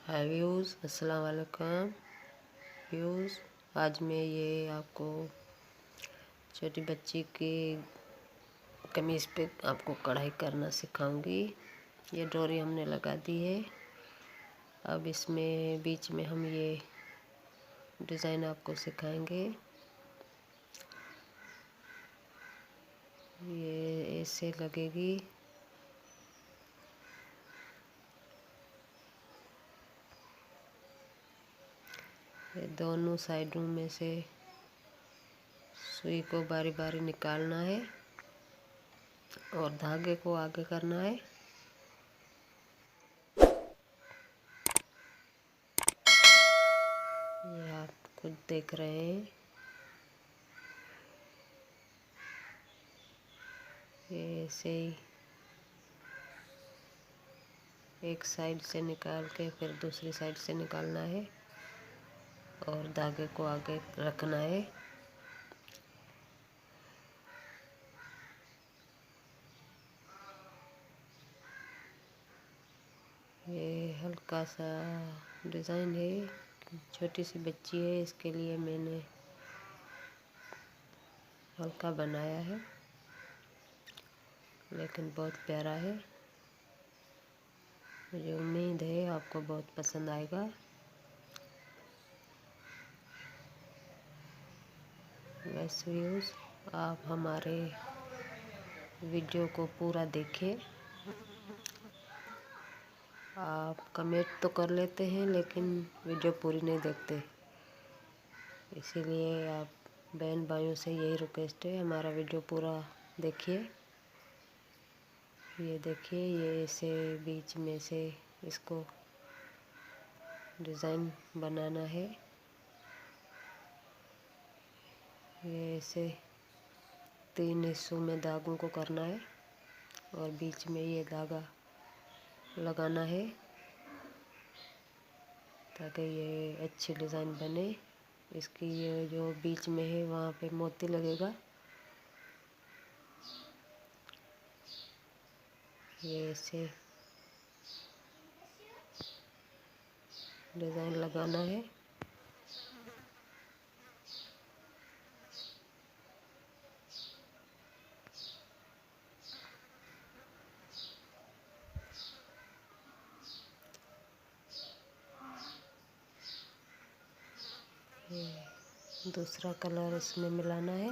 हाय views, अस्सलाम वालेकुम views. आज मैं ये आपको छोटी बच्ची की कमीज़ पे आपको कढ़ाई करना सिखाऊंगी। ये डोरी हमने लगा दी है। अब इसमें बीच में हम ये डिज़ाइन आपको सिखाएंगे। ये ऐसे लगेगी। ये दोनों साइडों में से सुई को बारी बारी निकालना है और धागे को आगे करना है। ये आप खुद देख रहे हैं। ये ऐसे ही एक साइड से निकाल के फिर दूसरी साइड से निकालना है और धागे को आगे रखना है। ये हल्का सा डिज़ाइन है, छोटी सी बच्ची है, इसके लिए मैंने हल्का बनाया है, लेकिन बहुत प्यारा है। मुझे उम्मीद है आपको बहुत पसंद आएगा। वैसे व्यूज़, आप हमारे वीडियो को पूरा देखें। आप कमेंट तो कर लेते हैं लेकिन वीडियो पूरी नहीं देखते, इसीलिए आप बहन भाइयों से यही रिक्वेस्ट है, हमारा वीडियो पूरा देखिए। ये देखिए, ये ऐसे बीच में से इसको डिज़ाइन बनाना है। ये ऐसे 3 हिस्सों में धागों को करना है और बीच में ये धागा लगाना है ताकि ये अच्छी डिज़ाइन बने। इसकी ये जो बीच में है वहाँ पे मोती लगेगा। ये ऐसे डिज़ाइन लगाना है। ये दूसरा कलर इसमें मिलाना है।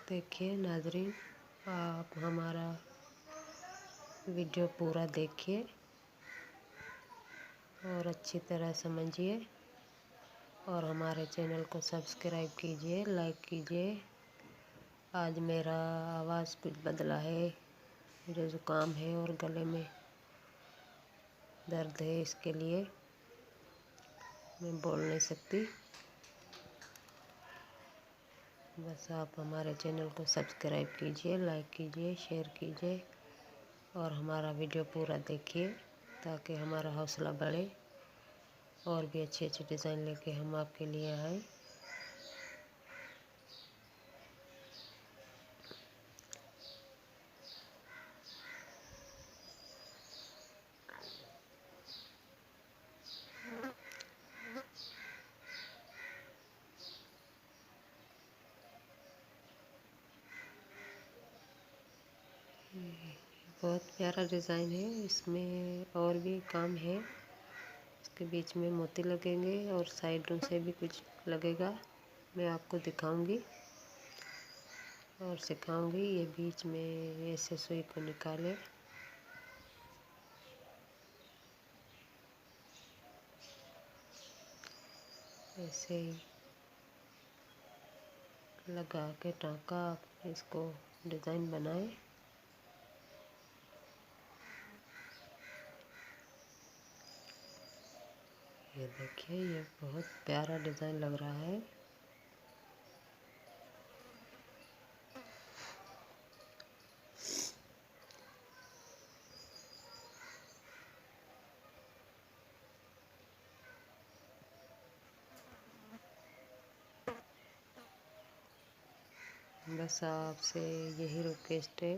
देखिए नाज़रीन, आप हमारा वीडियो पूरा देखिए और अच्छी तरह समझिए और हमारे चैनल को सब्सक्राइब कीजिए, लाइक कीजिए। आज मेरा आवाज़ कुछ बदला है, मुझे ज़ुकाम है और गले में दर्द है, इसके लिए मैं बोल नहीं सकती। बस आप हमारे चैनल को सब्सक्राइब कीजिए, लाइक कीजिए, शेयर कीजिए और हमारा वीडियो पूरा देखिए ताकि हमारा हौसला बढ़े और भी अच्छे अच्छे डिज़ाइन लेके हम आपके लिए आए। बहुत प्यारा डिज़ाइन है, इसमें और भी काम है। इसके बीच में मोती लगेंगे और साइडों से भी कुछ लगेगा, मैं आपको दिखाऊंगी और सिखाऊंगी। ये बीच में ऐसे सुई को निकाले, ऐसे ही लगा के टाँका इसको डिज़ाइन बनाए। ये देखिए, ये बहुत प्यारा डिज़ाइन लग रहा है। बस आपसे यही रिक्वेस्ट है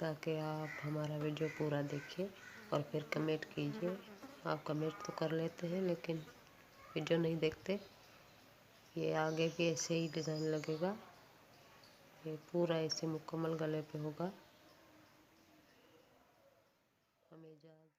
ताकि आप हमारा वीडियो पूरा देखिए और फिर कमेंट कीजिए। आप कमेंट तो कर लेते हैं लेकिन वीडियो नहीं देखते। ये आगे भी ऐसे ही डिज़ाइन लगेगा, ये पूरा ऐसे मुकम्मल गले पे होगा। हमें इजाज़त।